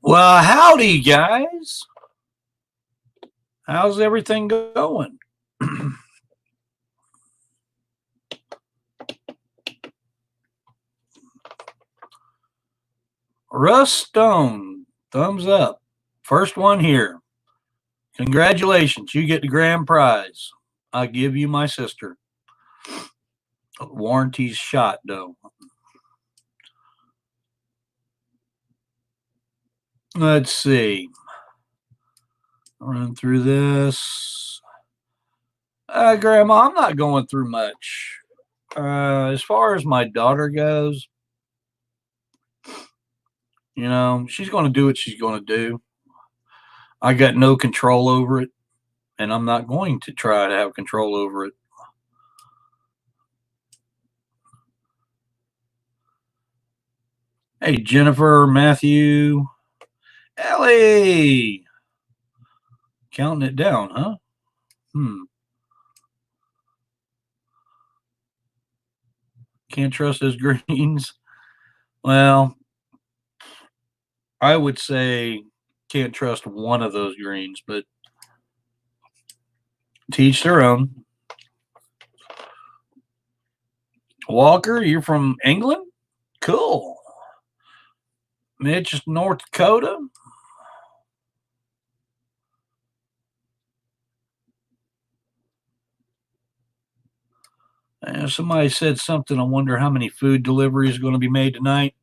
Well, howdy, guys. How's everything going? Russ Stone, thumbs up. First one here. Congratulations, you get the grand prize. I give you my sister. Warranty's shot, though. Let's see. Run through this. Grandma, I'm not going through much. As far as my daughter goes, she's going to do what she's going to do. I got no control over it, and I'm not going to try to have control over it. Hey, Jennifer, Matthew, Ellie. Counting it down, huh? Can't trust those greens. Well, I would say can't trust one of those greens, but teach their own. Walker, you're from England? Cool. Mitch, North Dakota. Somebody said something. I wonder how many food deliveries are going to be made tonight.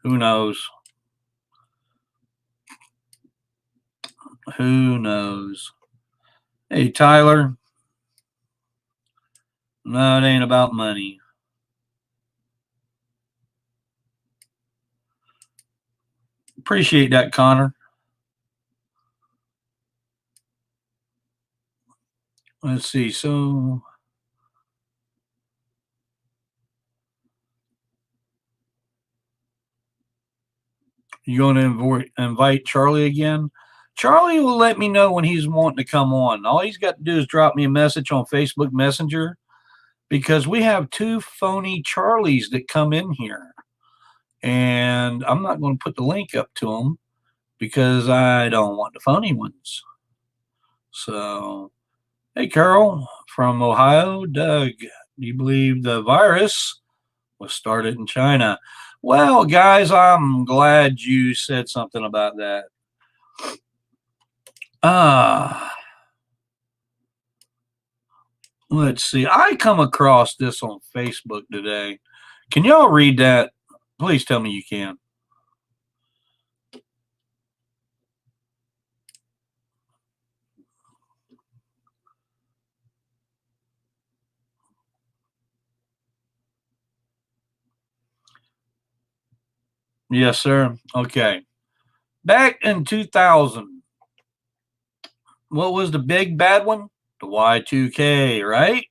Who knows? Who knows? Hey, Tyler. No, it ain't about money. Appreciate that, Connor. Let's see. So you going to invite Charlie again? Charlie will let me know when he's wanting to come on. All he's got to do is drop me a message on Facebook Messenger, because we have two phony Charlies that come in here. And I'm not going to put the link up to them because I don't want the phony ones. So, hey, Carol from Ohio. Doug, do you believe the virus was started in China? Well, guys, I'm glad you said something about that. Let's see. I come across this on Facebook today. Can y'all read that? Please tell me you can. Yes, sir. Okay. Back in 2000, what was the big bad one? The Y2K, right?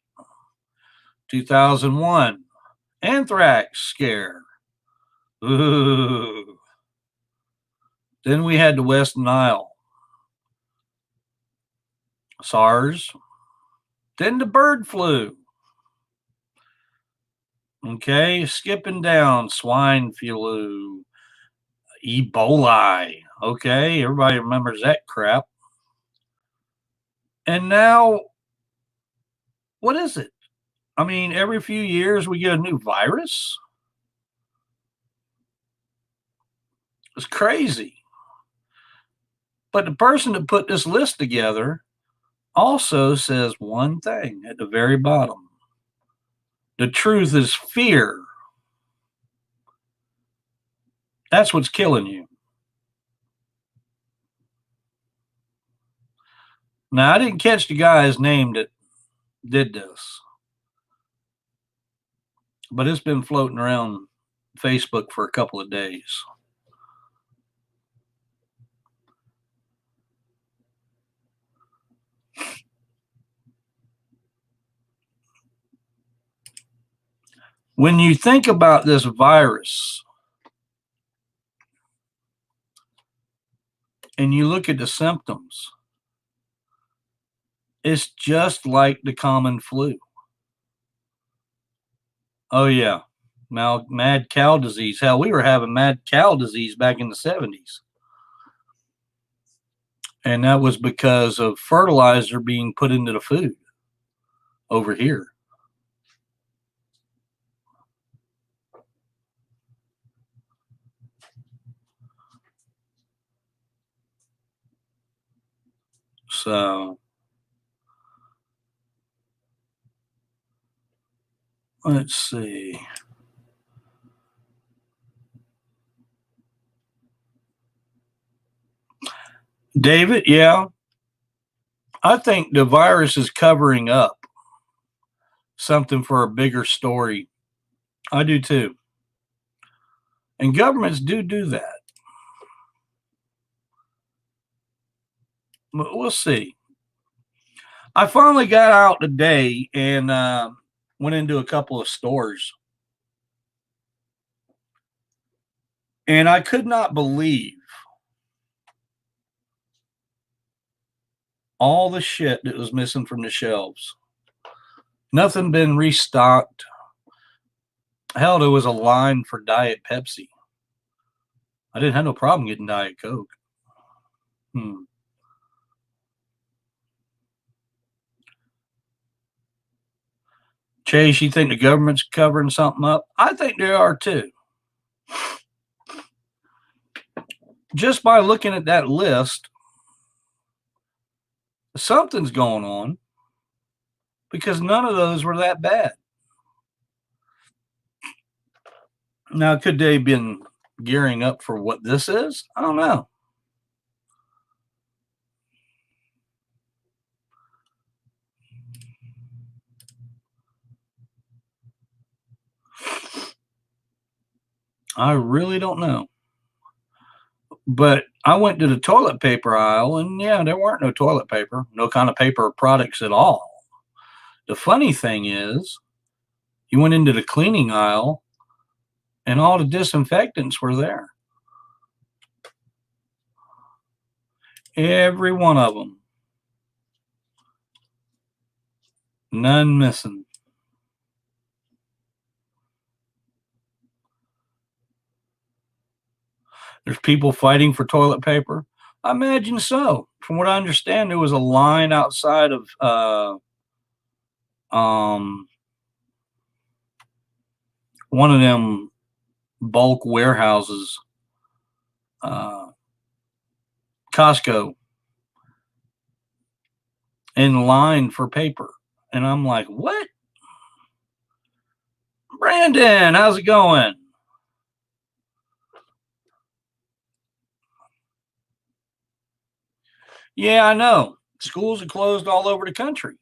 2001, anthrax scare. Ooh. Then we had the West Nile, SARS. Then the bird flu. Okay, skipping down, swine flu, Ebola. Okay, everybody remembers that crap. And now, what is it? I mean, every few years we get a new virus. It's crazy. But the person that put this list together also says one thing at the very bottom. The truth is fear. That's what's killing you. Now, I didn't catch the guy's name that did this, but it's been floating around Facebook for a couple of days. When you think about this virus and you look at the symptoms, it's just like the common flu. Oh, yeah. Mad cow disease. Hell, we were having mad cow disease back in the 70s. And that was because of fertilizer being put into the food over here. So let's see. David, yeah. I think the virus is covering up something for a bigger story. I do too. And governments do that. But we'll see. I finally got out today and went into a couple of stores. And I could not believe all the shit that was missing from the shelves. Nothing been restocked. Hell, there was a line for Diet Pepsi. I didn't have no problem getting Diet Coke. Chase, you think the government's covering something up? I think they are too. Just by looking at that list, something's going on because none of those were that bad. Now, could they have been gearing up for what this is? I don't know. I really don't know. But I went to the toilet paper aisle and yeah, there weren't no toilet paper, no kind of paper products at all. The funny thing is, you went into the cleaning aisle and all the disinfectants were there. Every one of them. None missing. There's people fighting for toilet paper. I imagine so. From what I understand, there was a line outside of one of them bulk warehouses, Costco, in line for paper. And I'm like, what? Brandon, how's it going? Yeah, I know. Schools are closed all over the country.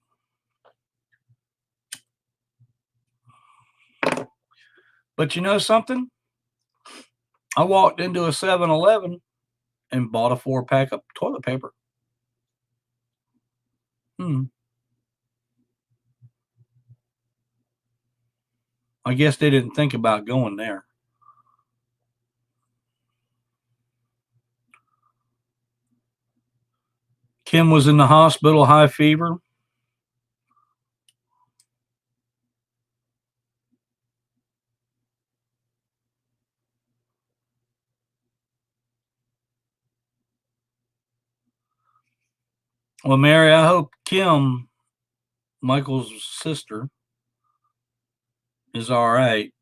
But you know something? I walked into a 7-Eleven and bought a 4-pack of toilet paper. I guess they didn't think about going there. Kim was in the hospital, high fever. Well, Mary, I hope Kim, Michael's sister, is all right.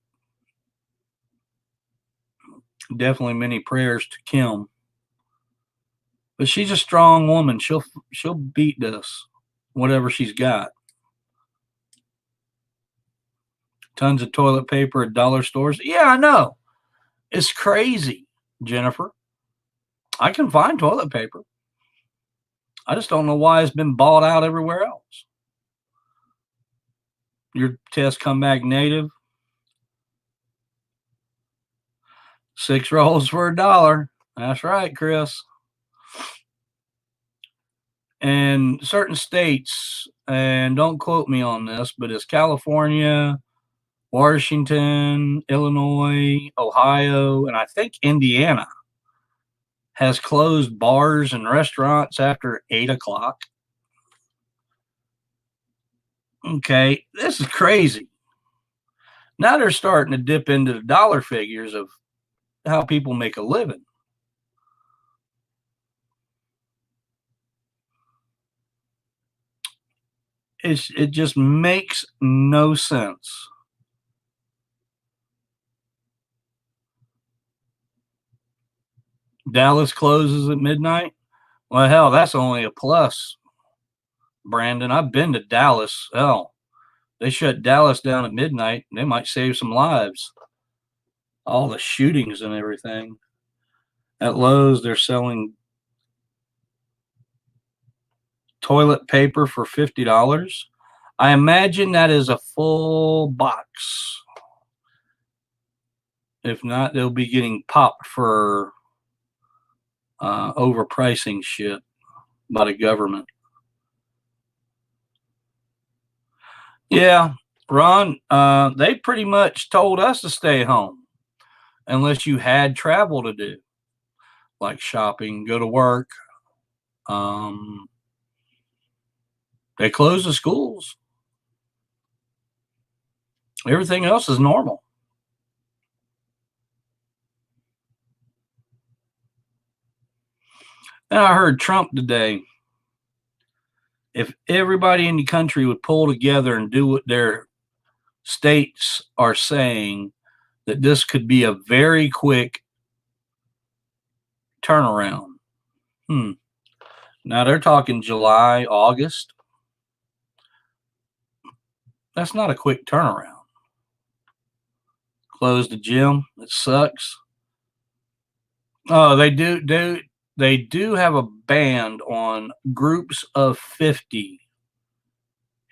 Definitely many prayers to Kim. But she's a strong woman. She'll beat this, whatever she's got. Tons of toilet paper at dollar stores. Yeah, I know. It's crazy, Jennifer. I can find toilet paper. I just don't know why it's been bought out everywhere else. Your test come back negative. 6 rolls for $1. That's right, Chris. And certain states, and don't quote me on this, but it's California, Washington, Illinois, Ohio, and I think Indiana has closed bars and restaurants after 8 o'clock. Okay, this is crazy. Now they're starting to dip into the dollar figures of how people make a living. It just makes no sense. Dallas closes at midnight. Well, hell, that's only a plus, Brandon. I've been to Dallas. Hell, they shut Dallas down at midnight. They might save some lives. All the shootings and everything. At Lowe's, they're selling toilet paper for $50. I imagine that is a full box. If not, they'll be getting popped for overpricing shit by the government. Yeah, Ron, they pretty much told us to stay home unless you had travel to do, like shopping, go to work. They closed the schools. Everything else is normal. And I heard Trump today. If everybody in the country would pull together and do what their states are saying, that this could be a very quick turnaround. Now they're talking July, August. That's not a quick turnaround. Close the gym. It sucks. Oh, they do have a ban on groups of 50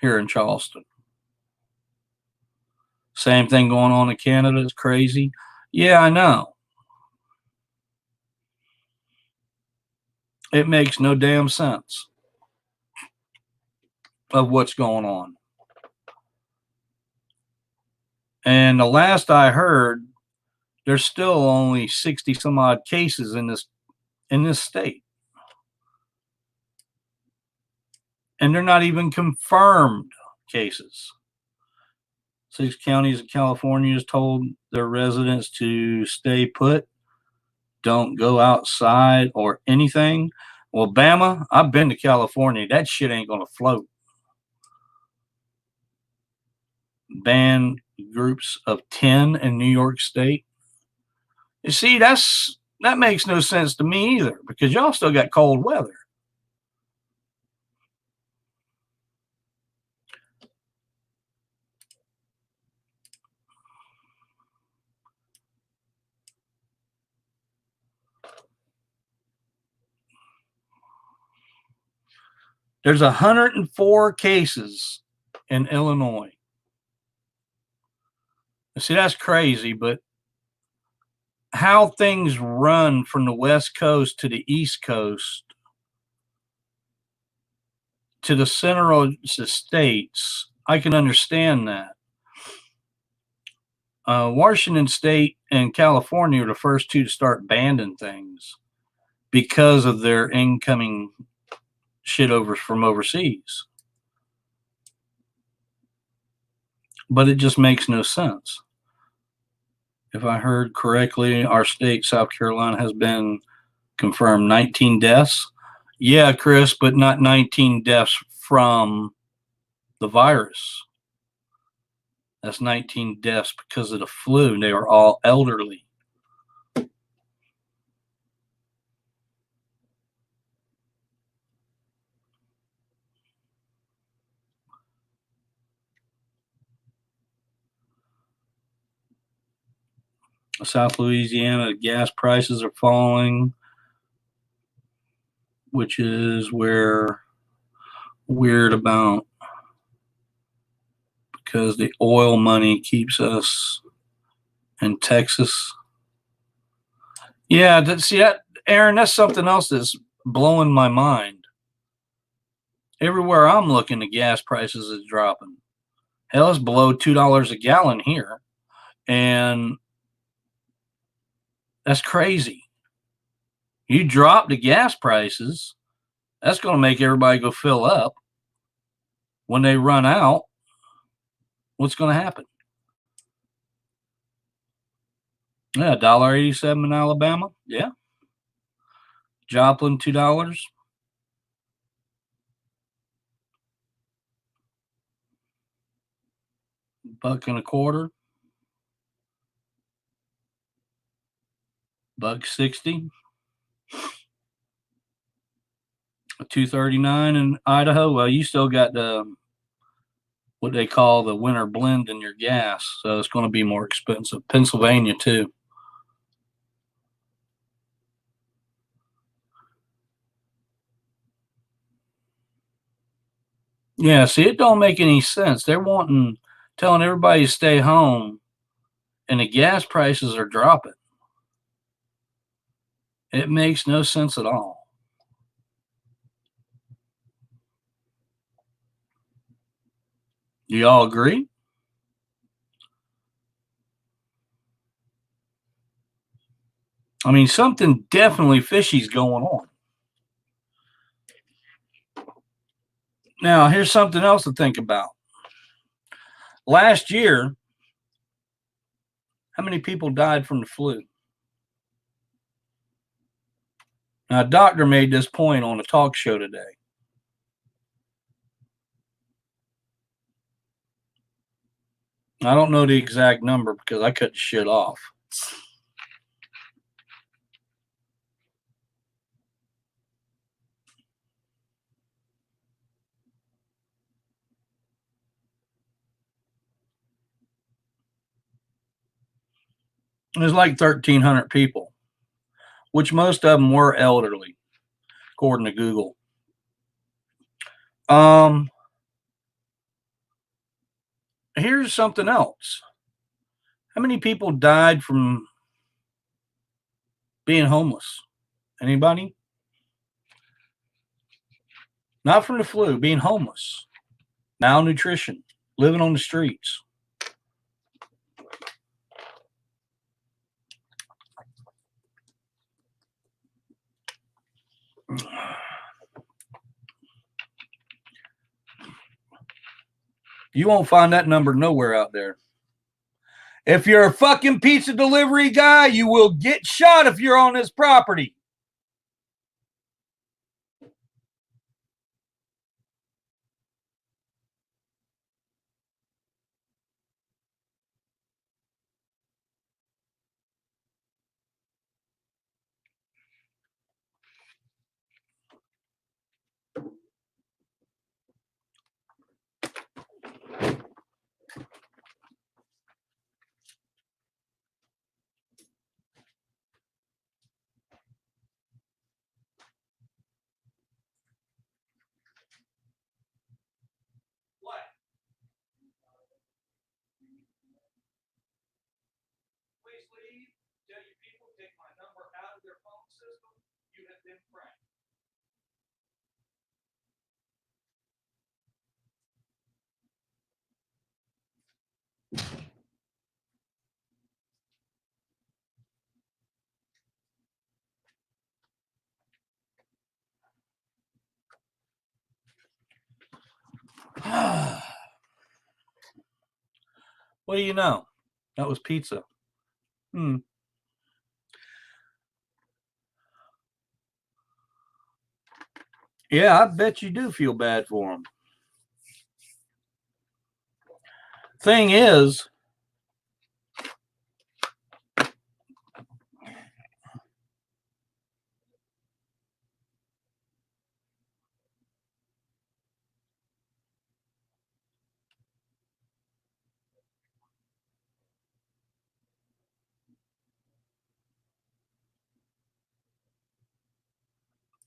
here in Charleston. Same thing going on in Canada. It's crazy. Yeah, I know. It makes no damn sense of what's going on. And the last I heard, there's still only 60 some odd cases in this state. And they're not even confirmed cases. 6 counties in California has told their residents to stay put, don't go outside or anything. Well, Bama, I've been to California. That shit ain't going to float. Ban groups of 10 in New York State. You see, that makes no sense to me either, because y'all still got cold weather. There's 104 cases in Illinois. See, that's crazy, but how things run from the West Coast to the East Coast to the central states, I can understand that. Washington State and California are the first two to start banning things because of their incoming shit from overseas. But it just makes no sense. If I heard correctly, our state, South Carolina, has been confirmed 19 deaths. Yeah, Chris, but not 19 deaths from the virus. That's 19 deaths because of the flu, and they were all elderly. South Louisiana, gas prices are falling, which is where weird about, because the oil money keeps us in Texas. Yeah, see that, Aaron, that's something else that's blowing my mind. Everywhere I'm looking, the gas prices is dropping. Hell, it's below $2 a gallon here. And that's crazy. You drop the gas prices, that's going to make everybody go fill up. When they run out, what's going to happen? Yeah, $1.87 in Alabama. Yeah. Joplin, $2. $1.25. $1.60. $2.39 in Idaho. Well, you still got the what they call the winter blend in your gas, so it's going to be more expensive. Pennsylvania too. Yeah, see, it don't make any sense. They're telling everybody to stay home, and the gas prices are dropping. It makes no sense at all. Do y'all agree? I mean, something definitely fishy's going on. Now, here's something else to think about. Last year, how many people died from the flu? Now, a doctor made this point on a talk show today. I don't know the exact number because I cut the shit off. It was like 1,300 people, which most of them were elderly, according to Google. Um, Here's something else. How many people died from being homeless? Anybody? Not from the flu, being homeless, malnutrition, living on the streets. You won't find that number nowhere out there. If you're a fucking pizza delivery guy, you will get shot if you're on this property. What? Please leave. Tell you people take my number out of their phone system. You have been pranked. What do you know? That was pizza. Hmm. Yeah, I bet you do feel bad for them. Thing is,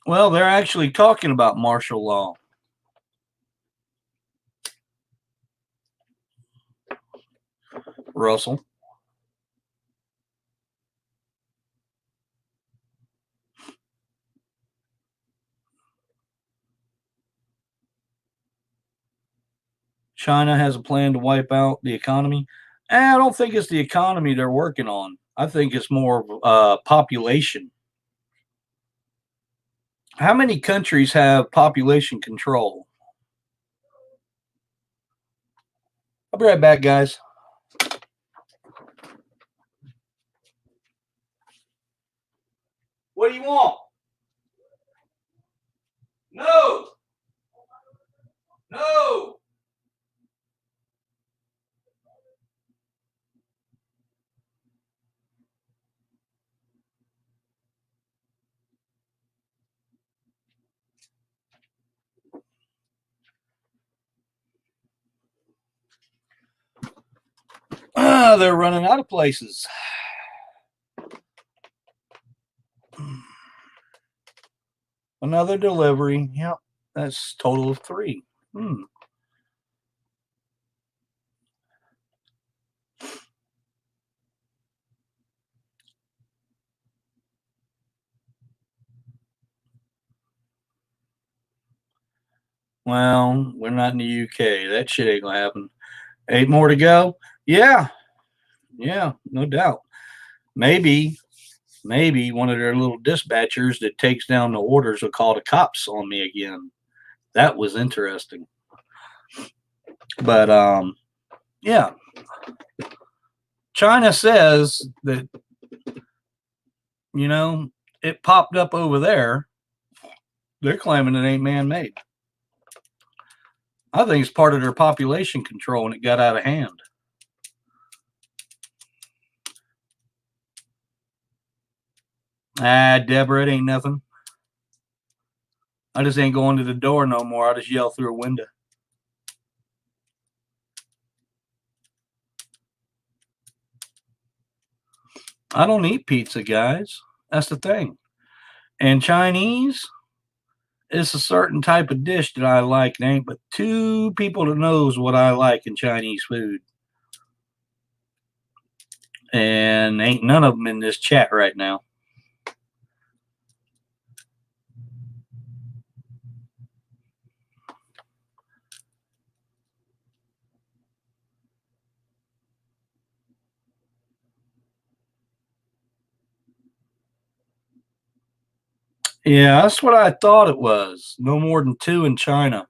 well, they're actually talking about martial law. Russell. China has a plan to wipe out the economy. I don't think it's the economy they're working on. I think it's more population. How many countries have population control? I'll be right back, guys. do you want? No. No. They're running out of places. Another delivery. Yep. That's total of 3. Well, we're not in the UK. That shit ain't gonna happen. 8 more to go. Yeah. Yeah, no doubt. Maybe one of their little dispatchers that takes down the orders will call the cops on me again. That was interesting. But yeah. China says that, it popped up over there. They're claiming it ain't man-made. I think it's part of their population control and it got out of hand. Deborah, it ain't nothing. I just ain't going to the door no more. I just yell through a window. I don't eat pizza, guys. That's the thing. And Chinese is a certain type of dish that I like. There ain't but 2 people that knows what I like in Chinese food. And ain't none of them in this chat right now. Yeah, that's what I thought it was. No more than 2 in China.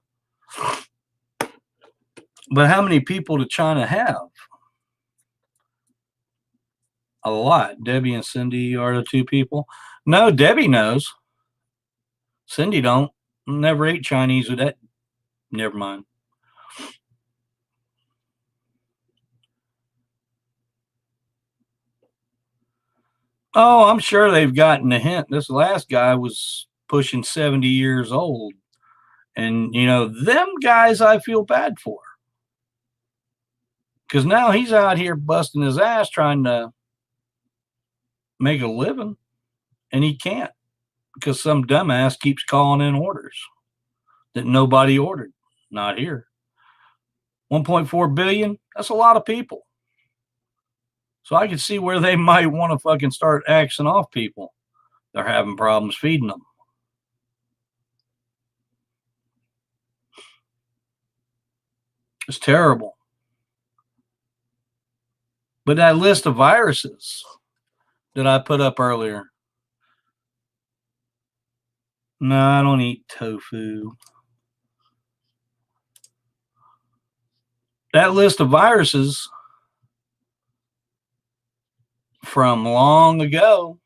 But how many people did China have? A lot. Debbie and Cindy are the 2 people. No, Debbie knows. Cindy don't. Never ate Chinese with that. Never mind. Oh, I'm sure they've gotten a hint. This last guy was pushing 70 years old. And, them guys I feel bad for. Because now he's out here busting his ass trying to make a living. And he can't. Because some dumbass keeps calling in orders that nobody ordered. Not here. 1.4 billion? That's a lot of people. So I can see where they might want to fucking start axing off people. They're having problems feeding them. It's terrible. But that list of viruses that I put up earlier. No, I don't eat tofu. That list of viruses from long ago.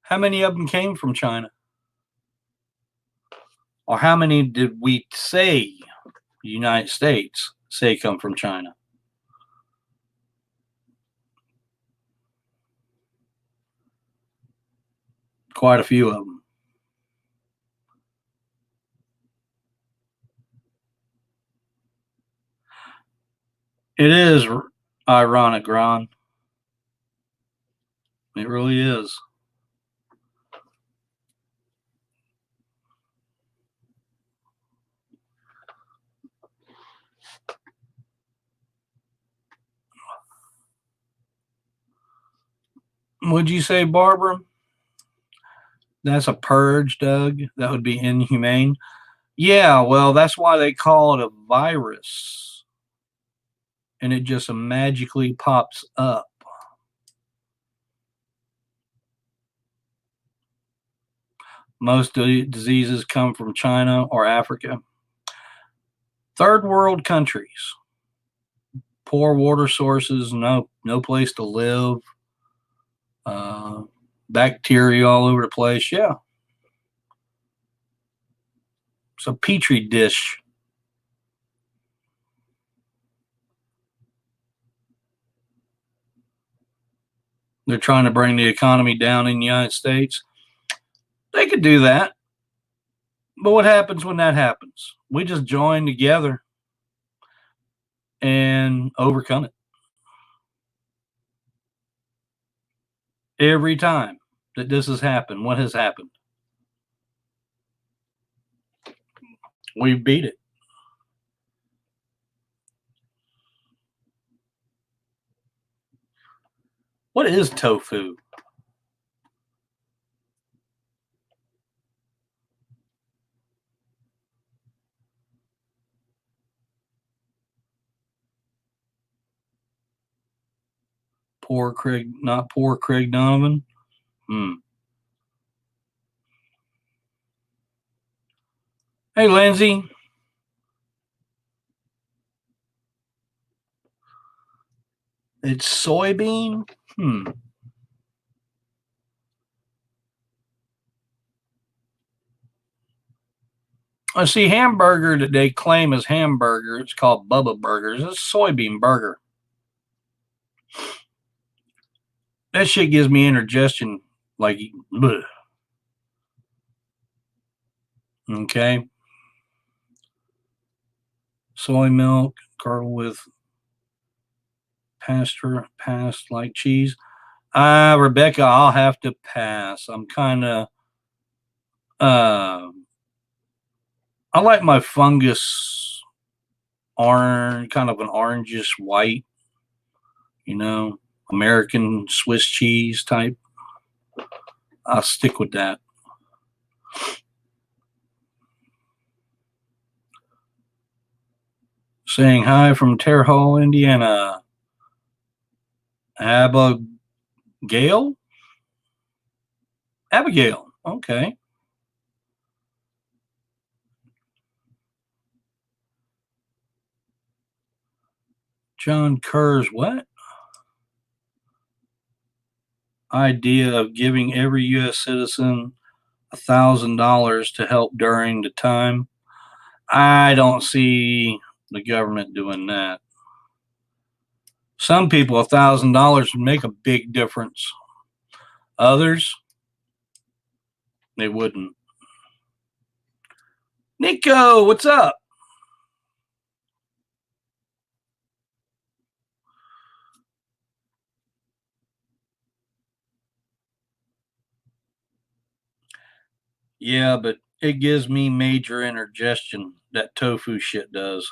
How many of them came from China? Or how many did we say, the United States, say come from China? Quite a few of them. It is ironic, Ron. It really is. Would you say, Barbara? That's a purge, Doug. That would be inhumane. Yeah, well, that's why they call it a virus. And it just magically pops up. Most diseases come from China or Africa. Third world countries. Poor water sources, no place to live. bacteria all over the place. Yeah. It's a petri dish. They're trying to bring the economy down in the United States. They could do that. But what happens when that happens? We just join together and overcome it. Every time that this has happened, what has happened? We beat it. What is tofu? Poor Craig, not poor Craig Donovan. Hmm. Hey, Lindsay. It's soybean. Hmm. I see hamburger that they claim is hamburger. It's called Bubba Burgers. It's a soybean burger. That shit gives me indigestion. Like, bleh. Okay. Soy milk, curdled with passed like cheese. Rebecca, I'll have to pass. I'm kind of, uh, I like my fungus orange, kind of an orangish white, you know, American Swiss cheese type. I'll stick with that. Saying hi from Terre Haute, Indiana. Abigail? Abigail. Okay. John Kerr's what? Idea of giving every U.S. citizen $1,000 to help during the time. I don't see the government doing that. Some people, $1,000 would make a big difference. Others, they wouldn't. Nico, what's up? Yeah, but it gives me major indigestion. That tofu shit does.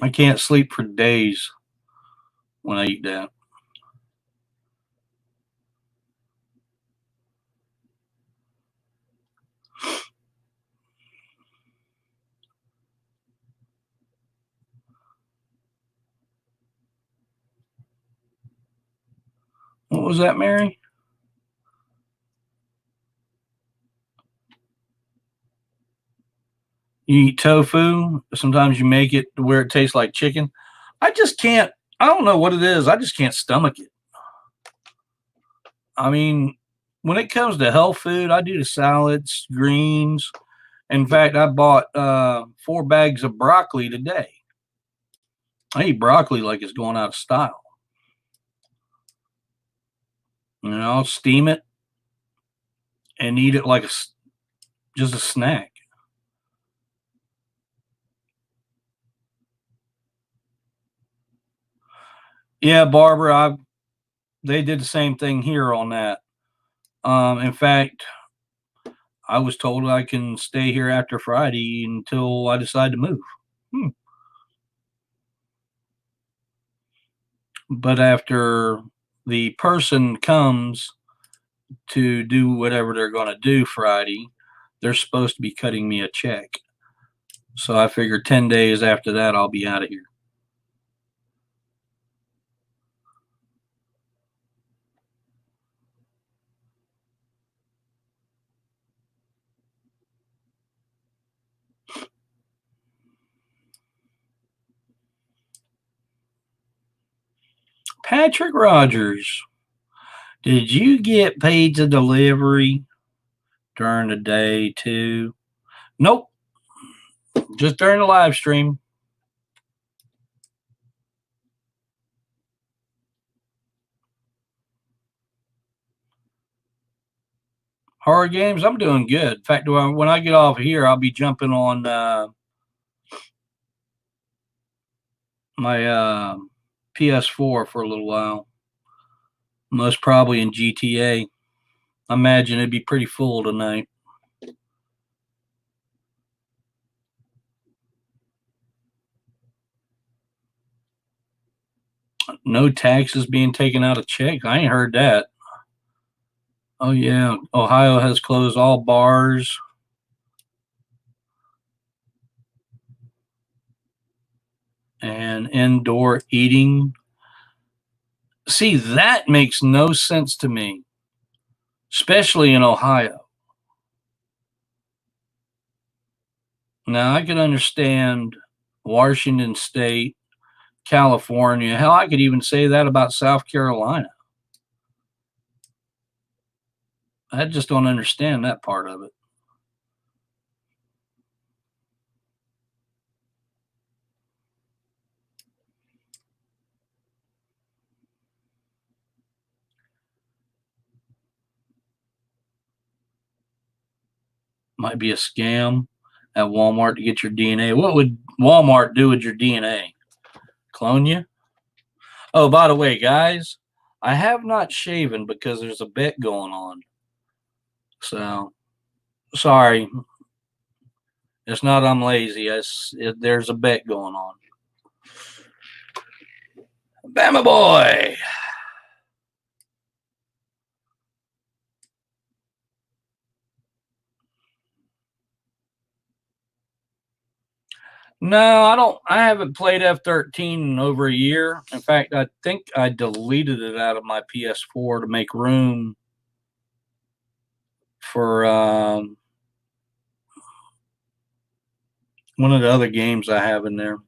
I can't sleep for days when I eat that. What was that, Mary? You eat tofu. Sometimes you make it to where it tastes like chicken. I just can't. I don't know what it is. I just can't stomach it. I mean, when it comes to health food, I do the salads, greens. In fact, I bought 4 bags of broccoli today. I eat broccoli like it's going out of style. You know, I'll steam it and eat it like just a snack. Yeah, Barbara, they did the same thing here on that. In fact, I was told I can stay here after Friday until I decide to move. Hmm. But after the person comes to do whatever they're going to do Friday, they're supposed to be cutting me a check. So I figure 10 days after that, I'll be out of here. Patrick Rogers, did you get pizza delivery during the day too? Nope. Just during the live stream. Horror games, I'm doing good. In fact, when I get off here, I'll be jumping on my PS4 for a little while. Most probably in GTA. I imagine it'd be pretty full tonight. No taxes being taken out of check. I ain't heard that. Oh yeah, Ohio has closed all bars. And indoor eating. See, that makes no sense to me, especially in Ohio. Now, I could understand Washington State, California. Hell, I could even say that about South Carolina. I just don't understand that part of it. Might be a scam at Walmart to get your DNA. What would Walmart do with your DNA? Clone you? Oh, by the way, guys, I have not shaven because there's a bet going on. So, sorry. It's not I'm lazy. There's a bet going on. Bama boy. No, I don't. I haven't played F-13 in over a year. In fact, I think I deleted it out of my PS4 to make room for one of the other games I have in there.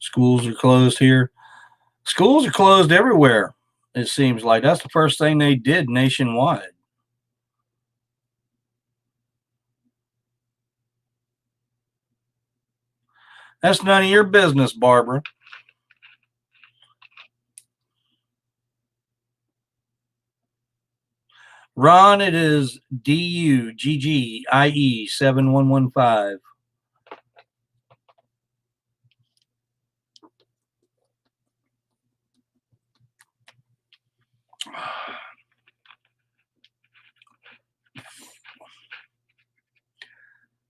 Schools are closed here. Schools are closed everywhere. It seems like that's the first thing they did nationwide. That's none of your business, Barbara. Ron, it is DUGGIE 7115.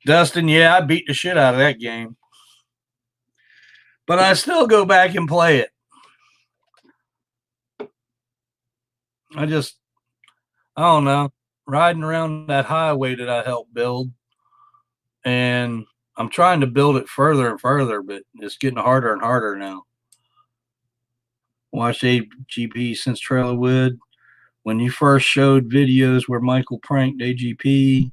Dustin, yeah, I beat the shit out of that game. But I still go back and play it. I don't know, riding around that highway that I helped build. And I'm trying to build it further and further, but it's getting harder and harder now. Watched AGP since Trailerwood. When you first showed videos where Michael pranked AGP,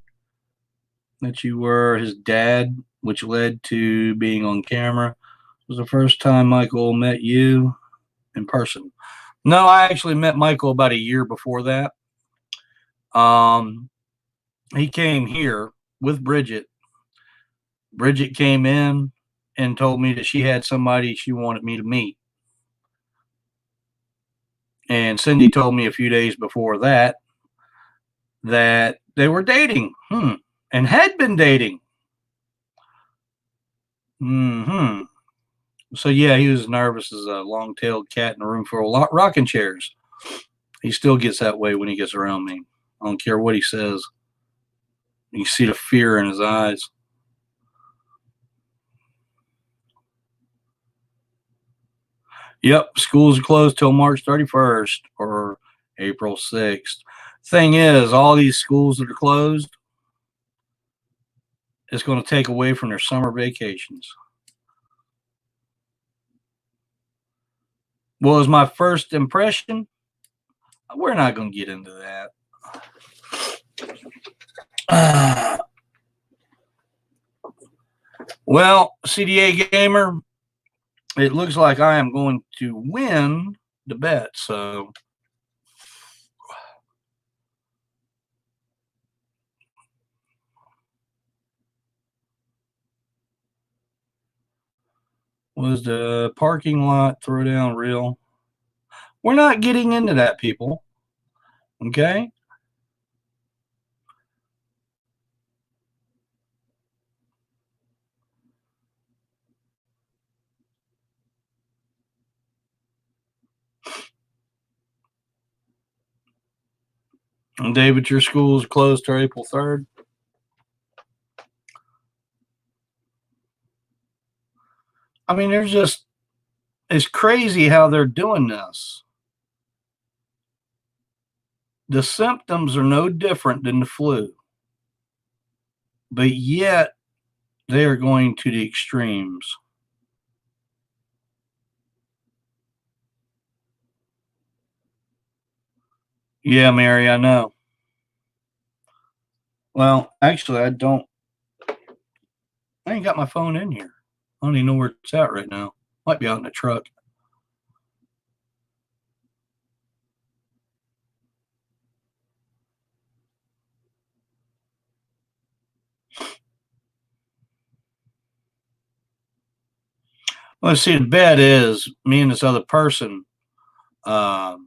that you were his dad, which led to being on camera. It was the first time Michael met you in person. No, I actually met Michael about a year before that. He came here with Bridget. Bridget came in and told me that she had somebody she wanted me to meet. And Cindy told me a few days before that they were dating and had been dating. So, yeah, he was nervous as a long-tailed cat in a room full of rocking chairs. He still gets that way when he gets around me. I don't care what he says. You see the fear in his eyes. Yep, schools are closed till March 31st or April 6th. Thing is, all these schools that are closed, it's going to take away from their summer vacations. What was my first impression? We're not going to get into that. Well, CDA Gamer, it looks like I am going to win the bet. So was the parking lot throwdown real? We're not getting into that, people. Okay. And David, your school is closed till April 3rd. I mean, there's just, it's crazy how they're doing this. The symptoms are no different than the flu, but yet they are going to the extremes. Yeah, Mary, I know. Well, actually, I ain't got my phone in here. I don't even know where it's at right now. Might be out in the truck. Well, see, the bet is me and this other person. I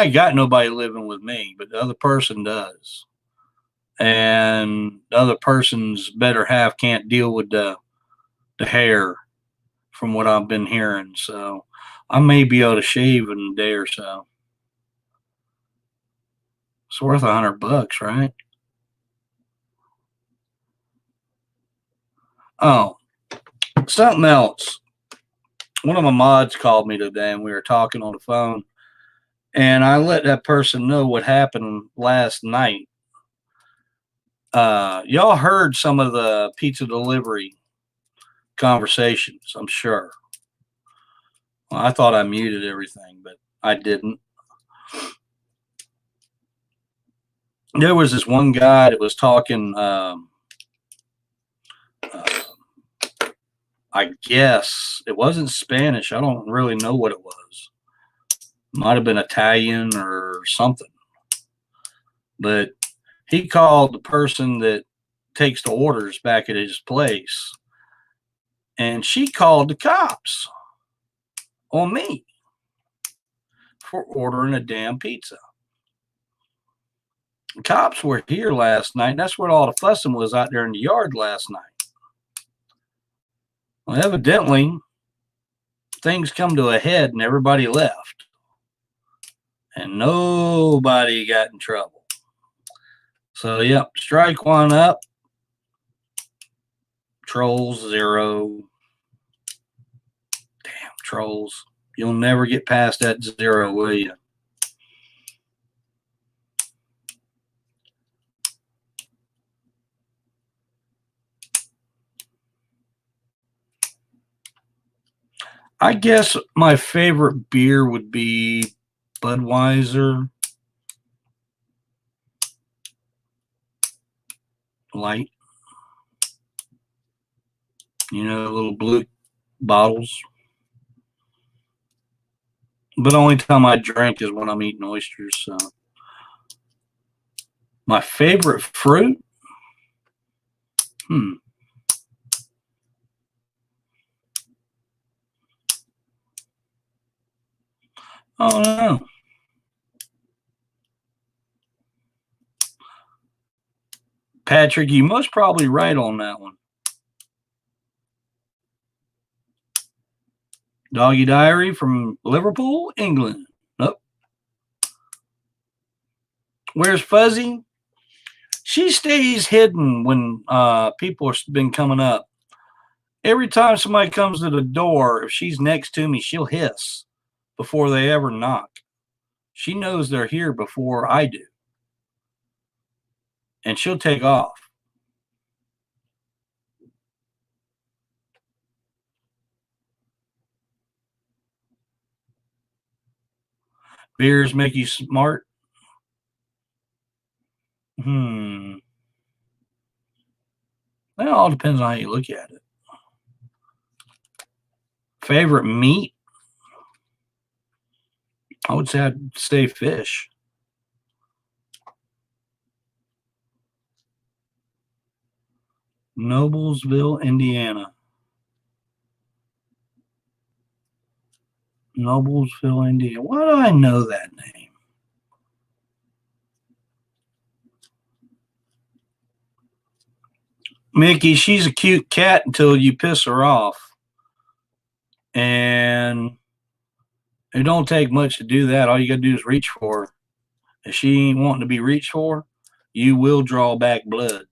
ain't got nobody living with me, but the other person does. And the other person's better half can't deal with the hair, from what I've been hearing. So I may be able to shave in a day or so. It's worth $100, right? Oh, something else. One of my mods called me today, and we were talking on the phone, and I let that person know what happened last night. Y'all heard some of the pizza delivery conversations, I'm sure. Well, I thought I muted everything, but I didn't. There was this one guy that was talking. I guess it wasn't Spanish. I don't really know what it was. Might have been Italian or something. But he called the person that takes the orders back at his place, and she called the cops on me for ordering a damn pizza. The cops were here last night. And that's what all the fussing was out there in the yard last night. Well, evidently, things come to a head and everybody left. And nobody got in trouble. So, yep, strike one up. Trolls 0. Damn, trolls. You'll never get past that 0, will you? I guess my favorite beer would be Budweiser Light. You know, little blue bottles. But the only time I drink is when I'm eating oysters. So, my favorite fruit? Oh no. Patrick, you most probably right on that one. Doggy Diary from Liverpool, England. Nope. Where's Fuzzy? She stays hidden when people have been coming up. Every time somebody comes to the door, if she's next to me, she'll hiss before they ever knock. She knows they're here before I do. And she'll take off. Beers make you smart? It all depends on how you look at it. Favorite meat? I would say I'd say fish. Noblesville, Indiana. Noblesville, Indiana. Why do I know that name? Mickey, she's a cute cat until you piss her off. And it don't take much to do that. All you got to do is reach for her. If she ain't wanting to be reached for, you will draw back blood.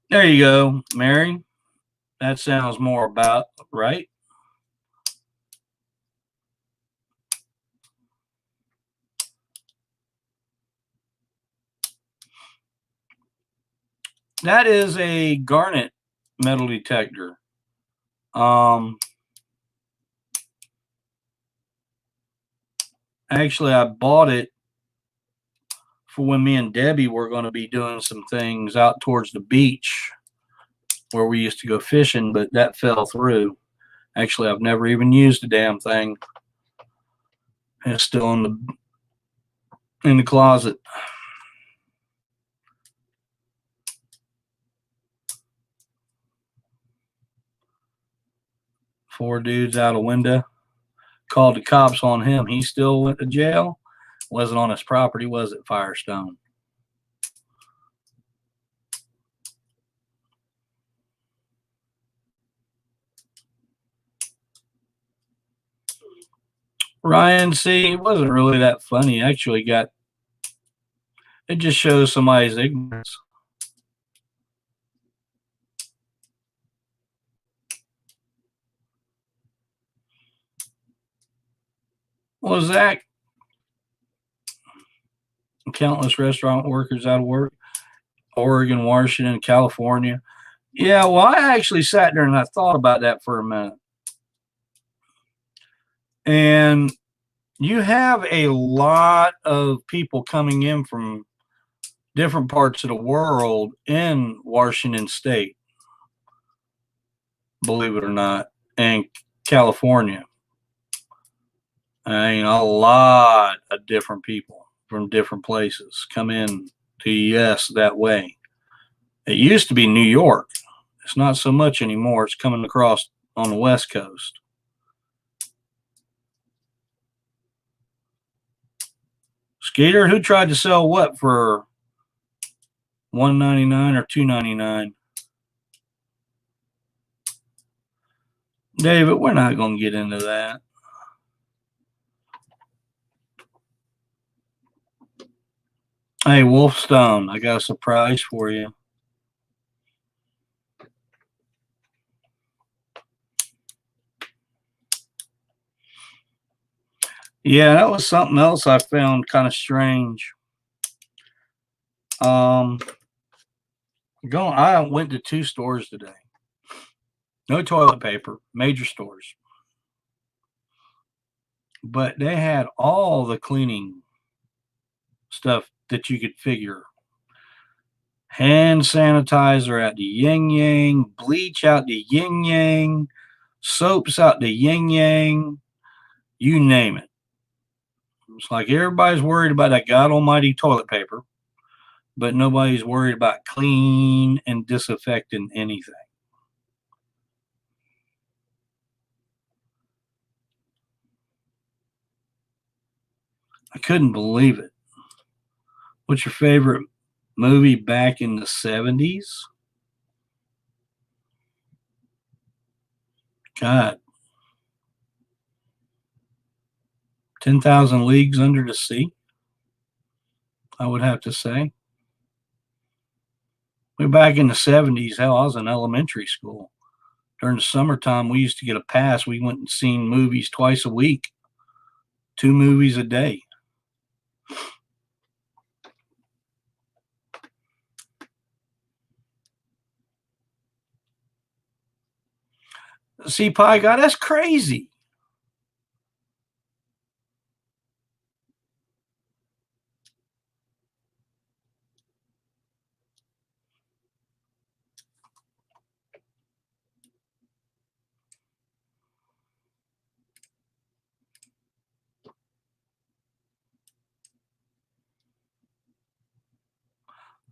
There you go, Mary. That sounds more about right. That is a garnet metal detector. Actually, I bought it for when me and Debbie were going to be doing some things out towards the beach where we used to go fishing, but that fell through. Actually, I've never even used the damn thing. It's still in the closet. Four dudes out a window. Called the cops on him. He still went to jail. Wasn't on his property, was it, Firestone? Ryan, see, it wasn't really that funny. Actually, it just shows somebody's ignorance. Well, Zach, countless restaurant workers out of work, Oregon, Washington, California. Yeah, well, I actually sat there and I thought about that for a minute. And you have a lot of people coming in from different parts of the world in Washington State, believe it or not, and California. I mean, a lot of different people from different places come in to the U.S. that way. It used to be New York. It's not so much anymore. It's coming across on the West Coast. Skeeter, who tried to sell what for $1.99 or $2.99? David, we're not going to get into that. Hey, Wolfstone, I got a surprise for you. Yeah, that was something else I found kind of strange. I went to 2 stores today. No toilet paper, major stores. But they had all the cleaning stuff that you could figure. Hand sanitizer at the yin yang, bleach out the yin yang, soaps out the yin yang, you name it. It's like everybody's worried about that God Almighty toilet paper, but nobody's worried about clean and disinfecting anything. I couldn't believe it. What's your favorite movie back in the 70s? God. 10,000 Leagues Under the Sea, I would have to say. We're back in the 70s. Hell, I was in elementary school. During the summertime, we used to get a pass. We went and seen movies twice a week, 2 movies a day. See, Pie God, that's crazy.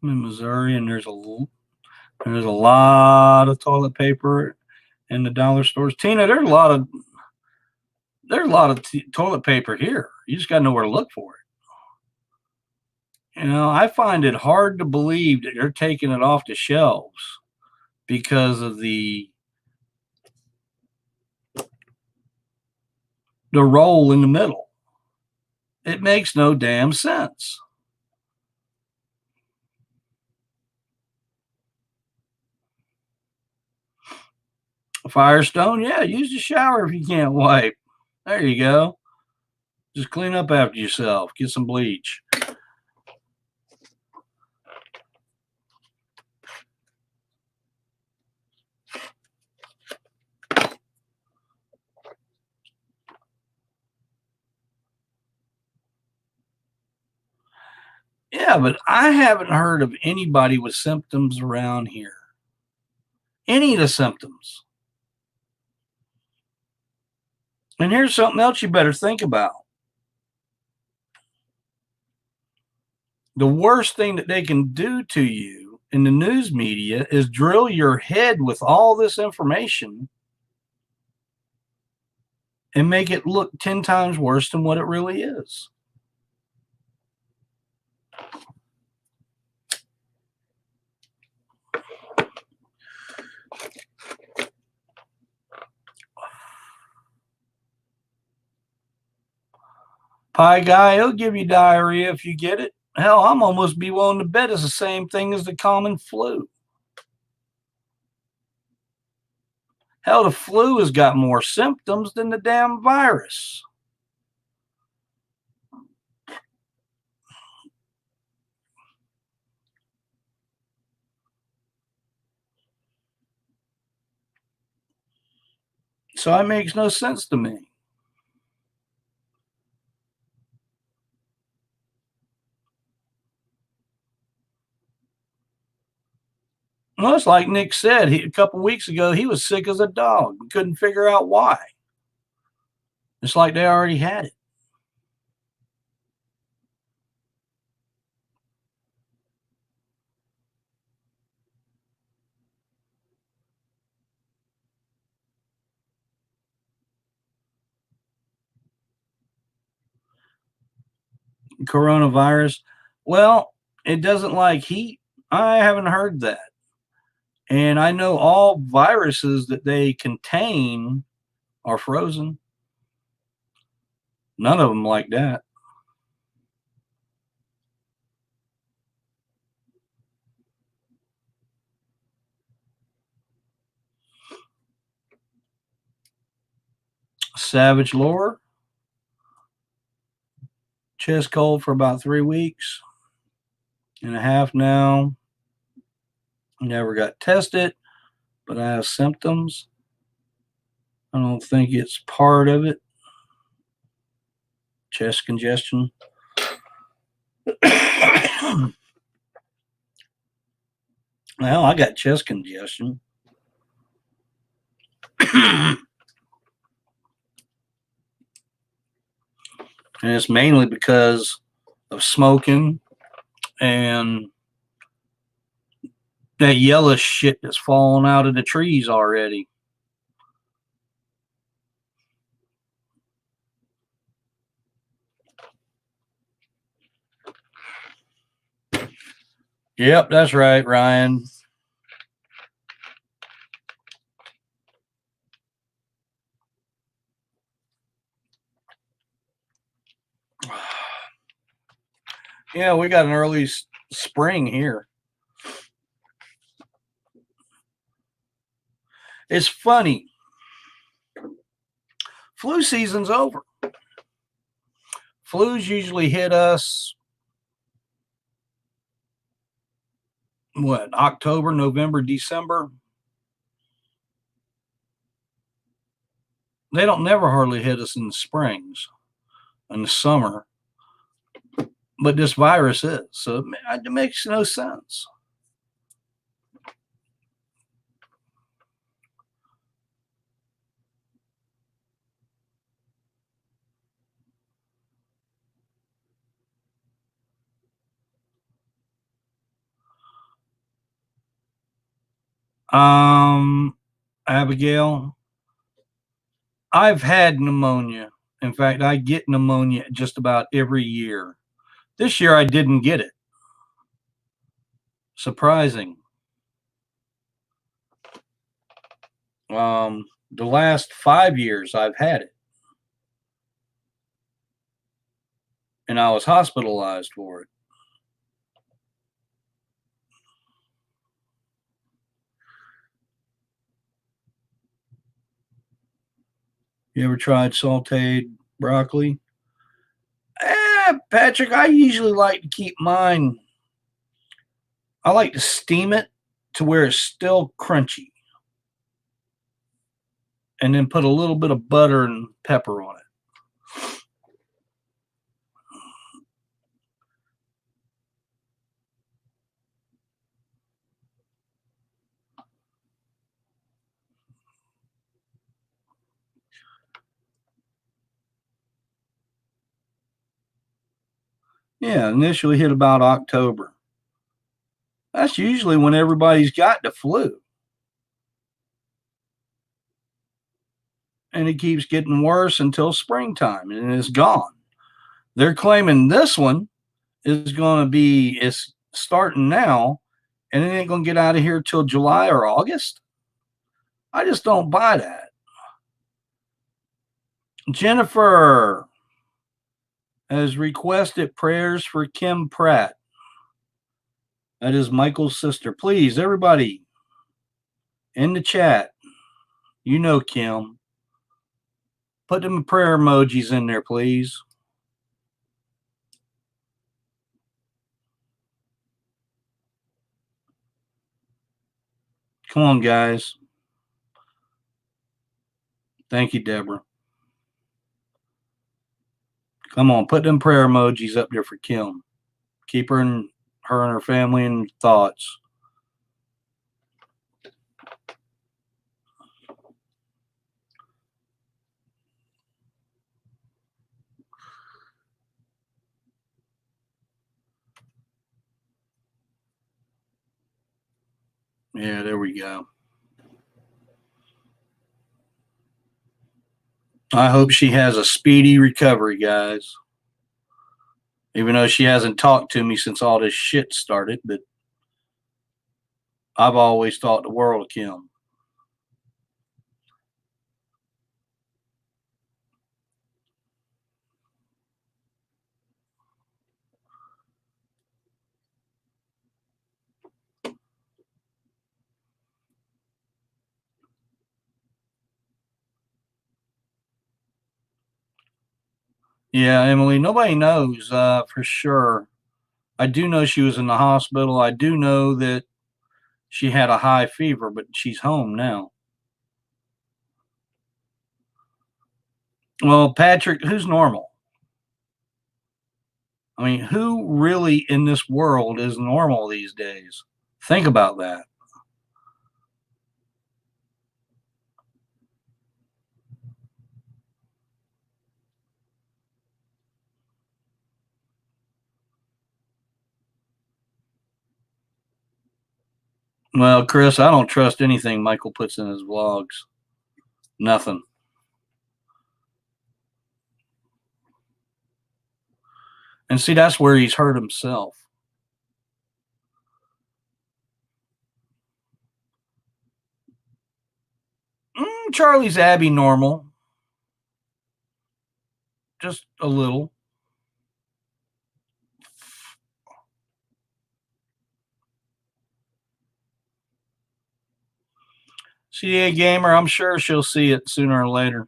I'm in Missouri, and there's a lot of toilet paper in the dollar stores. Tina, there's a lot of toilet paper here. You just got to know where to look for it. I find it hard to believe that they're taking it off the shelves because of the roll in the middle. It makes no damn sense. Firestone, yeah, use the shower if you can't wipe. There you go. Just clean up after yourself. Get some bleach. Yeah, but I haven't heard of anybody with symptoms around here. Any of the symptoms. And here's something else you better think about. The worst thing that they can do to you in the news media is drill your head with all this information and make it look 10 times worse than what it really is. Pie guy, he'll give you diarrhea if you get it. Hell, I'm almost be willing to bet it's the same thing as the common flu. Hell, the flu has got more symptoms than the damn virus. So it makes no sense to me. Well, it's like Nick said a couple weeks ago, he was sick as a dog. Couldn't figure out why. It's like they already had it. Coronavirus. Well, it doesn't like heat. I haven't heard that. And I know all viruses that they contain are frozen. None of them like that. Savage Lore. Chest cold for about 3 weeks and a half now. Never got tested, but I have symptoms. I don't think it's part of it. Chest congestion. Well, I got chest congestion. And it's mainly because of smoking and that yellow shit that's falling out of the trees already. Yep, that's right, Ryan. Yeah, we got an early spring here. It's funny. Flu season's over. Flus usually hit us October, November, December. They don't never hardly hit us in the springs, in the summer. But this virus is, so it makes no sense. Abigail, I've had pneumonia. In fact, I get pneumonia just about every year. This year I didn't get it. Surprising. The last 5 years I've had it. And I was hospitalized for it. You ever tried sauteed broccoli? Patrick, I usually like to keep mine. I like to steam it to where it's still crunchy. And then put a little bit of butter and pepper on it. Yeah, initially hit about October. That's usually when everybody's got the flu. And it keeps getting worse until springtime and it's gone. They're claiming this one is going to be, it's starting now and it ain't going to get out of here till July or August. I just don't buy that. Jennifer has requested prayers for Kim Pratt. That is Michael's sister. Please, everybody in the chat, you know Kim. Put them prayer emojis in there, please. Come on, guys. Thank you, Deborah. Come on, put them prayer emojis up there for Kim. Keep her and her family in thoughts. Yeah, there we go. I hope she has a speedy recovery, guys. Even though she hasn't talked to me since all this shit started, but I've always thought the world of Kim. Yeah, Emily, nobody knows for sure. I do know she was in the hospital. I do know that she had a high fever, but she's home now. Well, Patrick, who's normal? I mean, who really in this world is normal these days? Think about that. Well, Chris, I don't trust anything Michael puts in his vlogs. Nothing. And see, that's where he's hurt himself. Charlie's Abby normal. Just a little. CDA Gamer, I'm sure she'll see it sooner or later.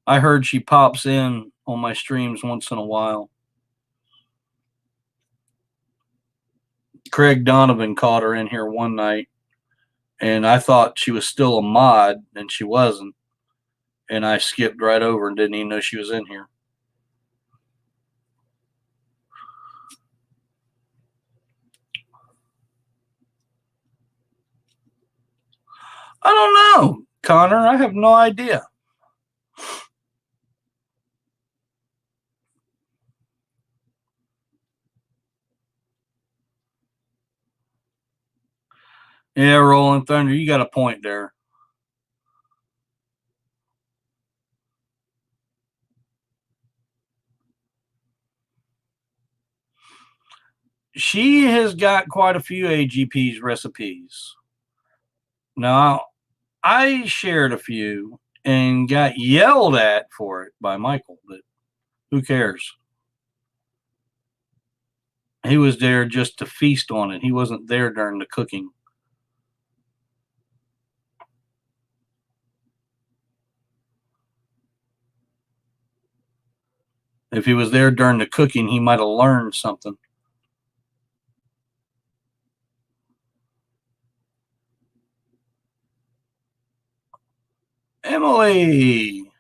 I heard she pops in on my streams once in a while. Craig Donovan caught her in here one night, and I thought she was still a mod, and she wasn't. And I skipped right over and didn't even know she was in here. I don't know, Connor. I have no idea. Yeah, Rolling Thunder, you got a point there. She has got quite a few AGP's recipes. Now, I shared a few and got yelled at for it by Michael, but who cares? He was there just to feast on it. He wasn't there during the cooking. If he was there during the cooking, he might have learned something. Emily.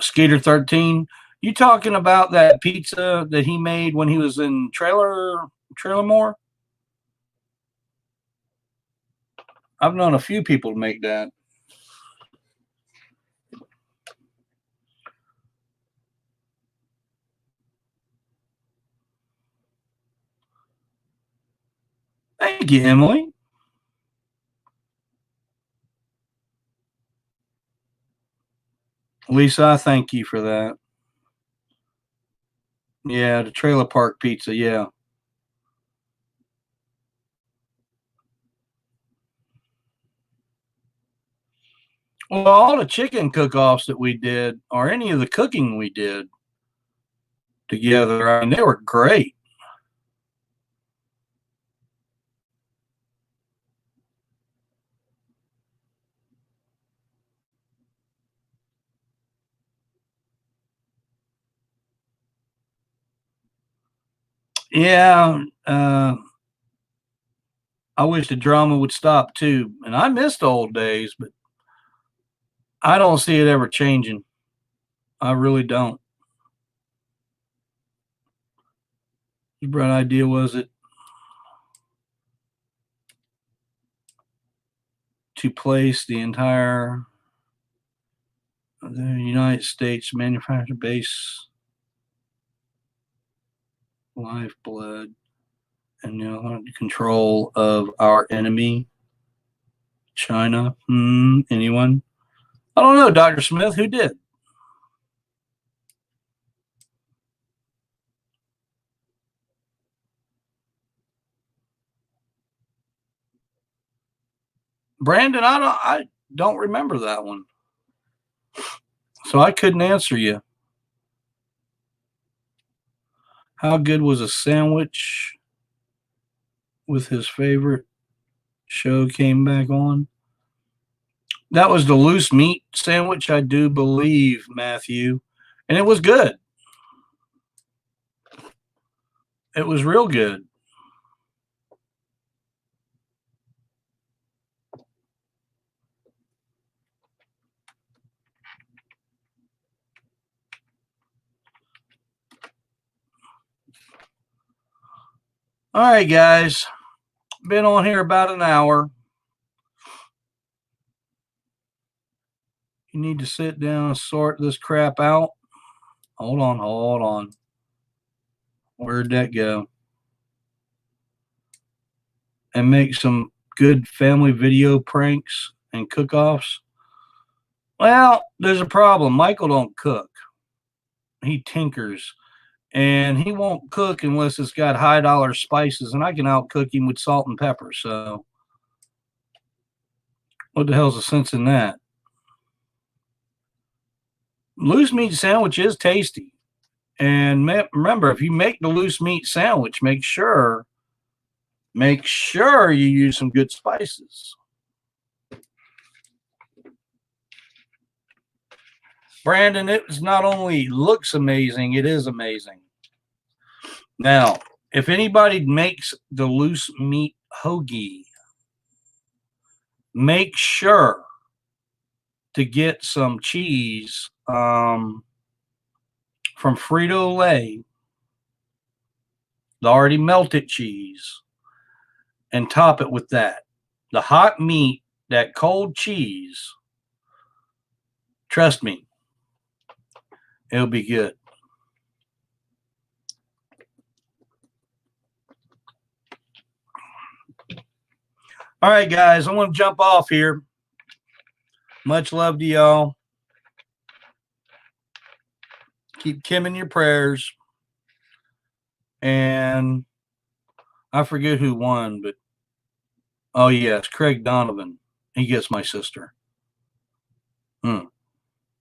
Skater 13. You talking about that pizza that he made when he was in Trailer More? I've known a few people to make that. Thank you, Emily. Lisa, I thank you for that. Yeah, the trailer park pizza, yeah. Well, all the chicken cook-offs that we did, or any of the cooking we did together, I mean, they were great. Yeah, I wish the drama would stop too. And I miss the old days, but I don't see it ever changing. I really don't. The bright idea was it to place the entire the United States manufacturing base lifeblood and control of our enemy, China. Anyone? I don't know, Dr. Smith. Who did? Brandon, I don't remember that one. So I couldn't answer you. How good was a sandwich with his favorite show came back on? That was the loose meat sandwich, I do believe, Matthew. And it was good. It was real good. All right, guys. Been on here about an hour. You need to sit down and sort this crap out. Hold on, hold on. Where'd that go? And make some good family video pranks and cook-offs. Well, there's a problem. Michael don't cook. He tinkers. And he won't cook unless it's got high dollar spices, and I can outcook him with salt and pepper. So what the hell's the sense in that? Loose meat sandwich is tasty. And remember, if you make the loose meat sandwich, make sure you use some good spices. Brandon, it not only looks amazing, it is amazing. Now, if anybody makes the loose meat hoagie, make sure to get some cheese from Frito-Lay, the already melted cheese, and top it with that. The hot meat, that cold cheese, trust me, It'll be good. All right, guys, I'm going to jump off here. Much love to y'all. Keep Kim in your prayers. And I forget who won, but oh, yes, Craig Donovan. He gets my sister.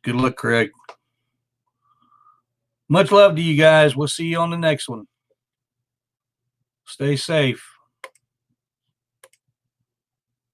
Good luck, Craig. Much love to you guys. We'll see you on the next one. Stay safe.